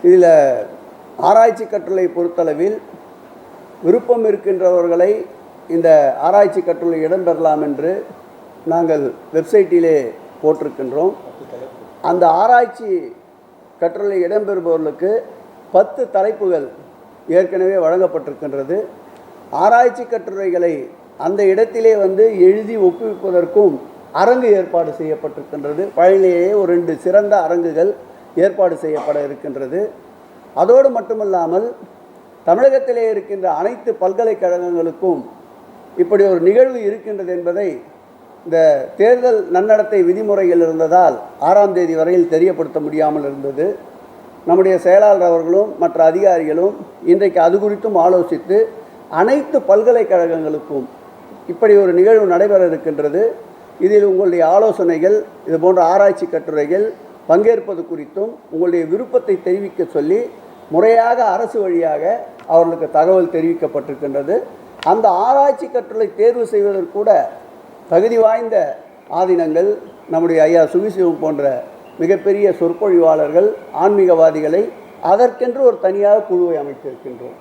இதில் ஆராய்ச்சி கட்டுரை பொறுத்தளவில் விருப்பம் இருக்கின்றவர்களை இந்த ஆராய்ச்சி கட்டுரை இடம்பெறலாம் என்று நாங்கள் வெப்சைட்டிலே போட்டிருக்கின்றோம். அந்த ஆராய்ச்சி கட்டுரை இடம்பெறுபவர்களுக்கு 10 தலைப்புகள் ஏற்கனவே வழங்கப்பட்டிருக்கின்றது. ஆராய்ச்சி கட்டுரைகளை அந்த இடத்திலே எழுதி ஒப்புவிப்பதற்கும் அரங்கு ஏற்பாடு செய்யப்பட்டிருக்கின்றது. பழனியிலேயே ஒரு 2 சிறந்த அரங்குகள் ஏற்பாடு செய்யப்பட இருக்கின்றது. அதோடு மட்டுமல்லாமல் தமிழகத்திலே இருக்கின்ற அனைத்து பல்கலைக்கழகங்களுக்கும் இப்படி ஒரு நிகழ்வு இருக்கின்றது என்பதை இந்த தேர்தல் நன்னடத்தை விதிமுறைகள் இருந்ததால் 6ஆம் தேதி வரையில் தெரியப்படுத்த முடியாமல் இருந்தது. நம்முடைய செயலாளர் அவர்களும் மற்ற அதிகாரிகளும் இன்றைக்கு அது குறித்தும் ஆலோசித்து அனைத்து பல்கலைக்கழகங்களுக்கும் இப்படி ஒரு நிகழ்வு நடைபெற இருக்கின்றது. இதில் உங்களுடைய ஆலோசனைகள், இது போன்ற ஆராய்ச்சி கட்டுரைகள் பங்கேற்பது குறித்தும் உங்களுடைய விருப்பத்தை தெரிவிக்க சொல்லி முறையாக அரசு வழியாக அவர்களுக்கு தகவல் தெரிவிக்கப்பட்டிருக்கின்றது. அந்த ஆராய்ச்சி கட்டுரை தேர்வு செய்வதற்கூட தகுதி வாய்ந்த ஆதீனங்கள், நம்முடைய ஐயா சுகிசிவம் போன்ற மிகப்பெரிய சொற்பொழிவாளர்கள், ஆன்மீகவாதிகளை அதற்கென்று ஒரு தனியாக குழுவை அமைத்திருக்கின்றோம்.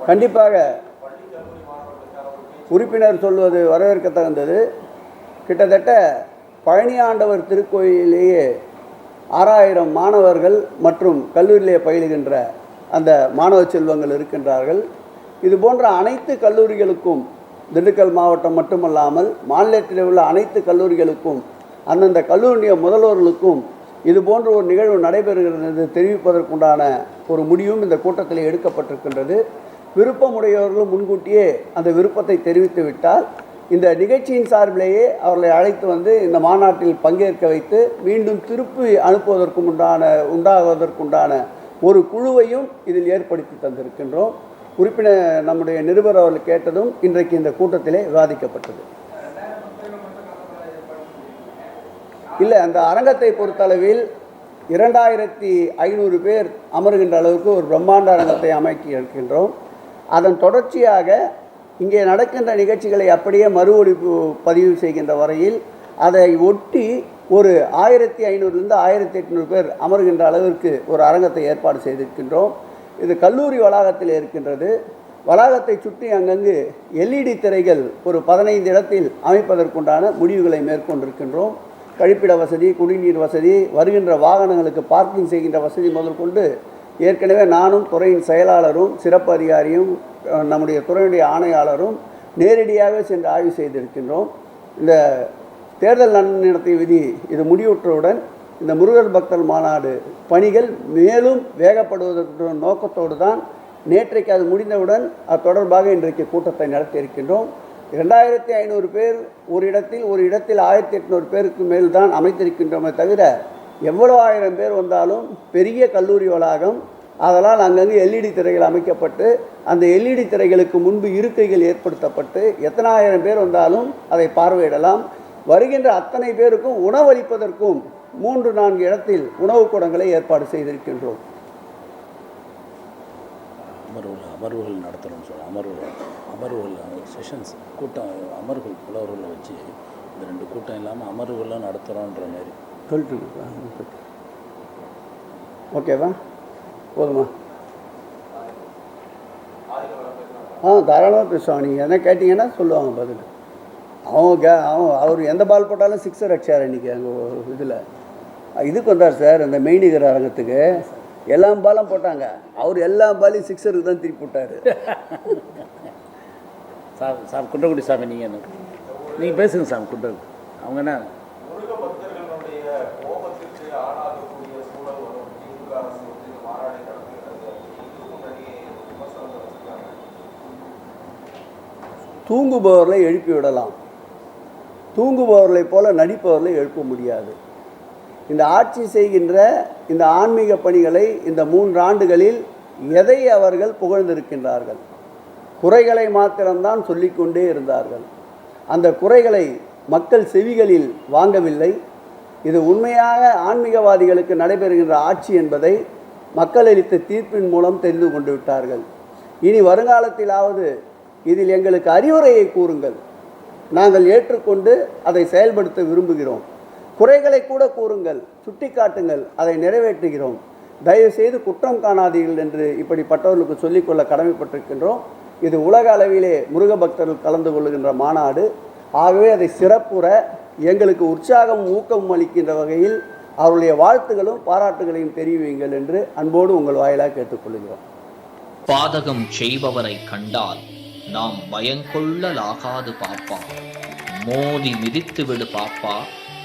கண்டிப்பாக உறுப்பினர் சொல்வது வரவேற்க தகுந்தது. கிட்டத்தட்ட பழனி ஆண்டவர் திருக்கோயிலேயே 6000 மாணவர்கள் மற்றும் கல்லூரியிலே பயிலுகின்ற அந்த மாணவ செல்வங்கள் இருக்கின்றார்கள். இது போன்ற அனைத்து கல்லூரிகளுக்கும், திண்டுக்கல் மாவட்டம் மட்டுமல்லாமல் மாநிலத்தில் உள்ள அனைத்து கல்லூரிகளுக்கும் அந்தந்த கல்லூரிய முதல்வர்களுக்கும் இது போன்ற ஒரு நிகழ்வு நடைபெறுகிறது என்று தெரிவிப்பதற்குண்டான ஒரு முடிவும் இந்த கூட்டத்தில் எடுக்கப்பட்டிருக்கின்றது. விருப்பமுடையவர்களும் முன்கூட்டியே அந்த விருப்பத்தை தெரிவித்து விட்டால் இந்த நிகழ்ச்சியின் சார்பிலேயே அவர்களை அழைத்து இந்த மாநாட்டில் பங்கேற்க வைத்து மீண்டும் திருப்பி உண்டாகுவதற்குண்டான ஒரு குழுவையும் இதில் ஏற்படுத்தி தந்திருக்கின்றோம். உறுப்பினர் நம்முடைய நிருபர் அவர்கள் கேட்டதும் இன்றைக்கு இந்த கூட்டத்திலே விவாதிக்கப்பட்டது. இல்லை, அந்த அரங்கத்தை பொறுத்தளவில் 2500 பேர் அமருகின்ற அளவுக்கு ஒரு பிரம்மாண்ட அரங்கத்தை அமைக்கி இருக்கின்றோம். அதன் தொடர்ச்சியாக இங்கே நடக்கின்ற நிகழ்ச்சிகளை அப்படியே மறு ஒலிப்பு பதிவு செய்கின்ற வரையில் அதை ஒட்டி ஒரு 1500லேருந்து 1800 பேர் அமர்கின்ற அளவிற்கு ஒரு அரங்கத்தை ஏற்பாடு செய்திருக்கின்றோம். இது கல்லூரி வளாகத்தில் இருக்கின்றது. வளாகத்தை சுற்றி அங்கங்கு LED திரைகள் ஒரு 15 இடத்தில் அமைப்பதற்குண்டான முடிவுகளை மேற்கொண்டிருக்கின்றோம். கழிப்பிட வசதி, குடிநீர் வசதி, வருகின்ற வாகனங்களுக்கு பார்க்கிங் செய்கின்ற வசதி முதல் கொண்டு ஏற்கனவே நானும் துறையின் செயலாளரும் சிறப்பு அதிகாரியும் நம்முடைய துறையுடைய ஆணையாளரும் நேரடியாக சென்று ஆய்வு செய்திருக்கின்றோம். இந்த தேர்தல் நன்னடத்தை விதி இது முடிவுற்றவுடன் இந்த முருகர் பக்தர் மாநாடு பணிகள் மேலும் வேகப்படுவதற்கு நோக்கத்தோடு தான் நேற்றைக்கு அது முடிந்தவுடன் அது தொடர்பாக இன்றைக்கு கூட்டத்தை நடத்தியிருக்கின்றோம். 2500 பேர் ஒரு இடத்தில் 1800 பேருக்கு மேல் தான் அமைத்திருக்கின்றோமே தவிர எவ்வளோ 1000 பேர் வந்தாலும் பெரிய கல்லூரி வளாகம், அதனால் அங்கங்கே LED திரைகள் அமைக்கப்பட்டு அந்த LED திரைகளுக்கு முன்பு இருக்கைகள் ஏற்படுத்தப்பட்டு எத்தனை 1000 பேர் வந்தாலும் அதை பார்வையிடலாம். வருகின்ற அத்தனை பேருக்கும் உணவளிப்பதற்கும் 3-4 இடத்தில் உணவுக் கூடங்களை ஏற்பாடு செய்திருக்கின்றோம். அமர்வுகள் நடத்தணும்னு சொல்ல அமர்வுகள் செஷன்ஸ் கூட்டம் அமர்வுகள் புலவர்களை வச்சு இந்த 2 கூட்டம் இல்லாமல் அமர்வுகள்லாம் நடத்துகிறோன்ற மாதிரி சொல்லிட்டு ஓகேவா, போதுமா? தாராளமாக பேசுவாங்க. நீங்கள் என்ன கேட்டிங்கன்னா சொல்லுவாங்க பதில். அவர் எந்த பால் போட்டாலும் 6 அடிச்சார் இன்றைக்கி அங்கே இதில். இதுக்கு வந்தார் சார், இந்த மெய்நிகர் அரங்கத்துக்கு எல்லா பாலும் போட்டாங்க. அவர் எல்லா பாலையும் 6 தான் திருப்பி விட்டார். சார் குன்றக்குடி சாமி, நீங்கள் பேசுங்க சாமி. குன்றக்குடி அவங்க என்ன தூங்குபவர்களை எழுப்பி விடலாம், தூங்குபவர்களைப் போல நடிப்பவர்களை எழுப்ப முடியாது. இந்த ஆட்சி செய்கின்ற இந்த ஆன்மீக பணிகளை இந்த 3 ஆண்டுகளில் எதை அவர்கள் புகழ்ந்திருக்கின்றார்கள்? குறைகளை மாத்திரம்தான் சொல்லிக்கொண்டே இருந்தார்கள். அந்த குறைகளை மக்கள் செவிகளில் வாங்கவில்லை. இது உண்மையாக ஆன்மீகவாதிகளுக்கு நடைபெறுகின்ற ஆட்சி என்பதை மக்கள் அளித்த தீர்ப்பின் மூலம் தெரிந்து கொண்டு விட்டார்கள். இனி வருங்காலத்திலாவது இதில் எங்களுக்கு அறிவுரையை கூறுங்கள், நாங்கள் ஏற்றுக்கொண்டு அதை செயல்படுத்த விரும்புகிறோம். குறைகளை கூட கூறுங்கள், சுட்டிக்காட்டுங்கள், அதை நிறைவேற்றுகிறோம். தயவுசெய்து குற்றம் காணாதீர்கள் என்று இப்படிப்பட்டவர்களுக்கு சொல்லிக்கொள்ள கடமைப்பட்டிருக்கின்றோம். இது உலக அளவிலே முருக பக்தர்கள் கலந்து கொள்ளுகின்ற மாநாடு. ஆகவே அதை சிறப்புற எங்களுக்கு உற்சாகம் ஊக்கம் அளிக்கின்ற வகையில் அவருடைய வாழ்த்துகளும் பாராட்டுகளையும் தெரிவியுங்கள் என்று அன்போடு உங்கள் வாயிலாக கேட்டுக்கொள்கிறோம். பாதகம் செய்பவரை கண்டால் நாம் பயங்கொள்ளலாகாது பாப்பா, மோதி மிதித்து விடு பாப்பா,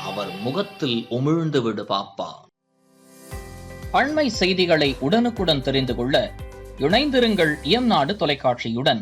அவர் முகத்தில் உமிழ்ந்து விடு பாப்பா. அண்மை செய்திகளை உடனுக்குடன் தெரிந்து கொள்ள இணைந்திருங்கள் இயம்நாடு தொலைக்காட்சியுடன்.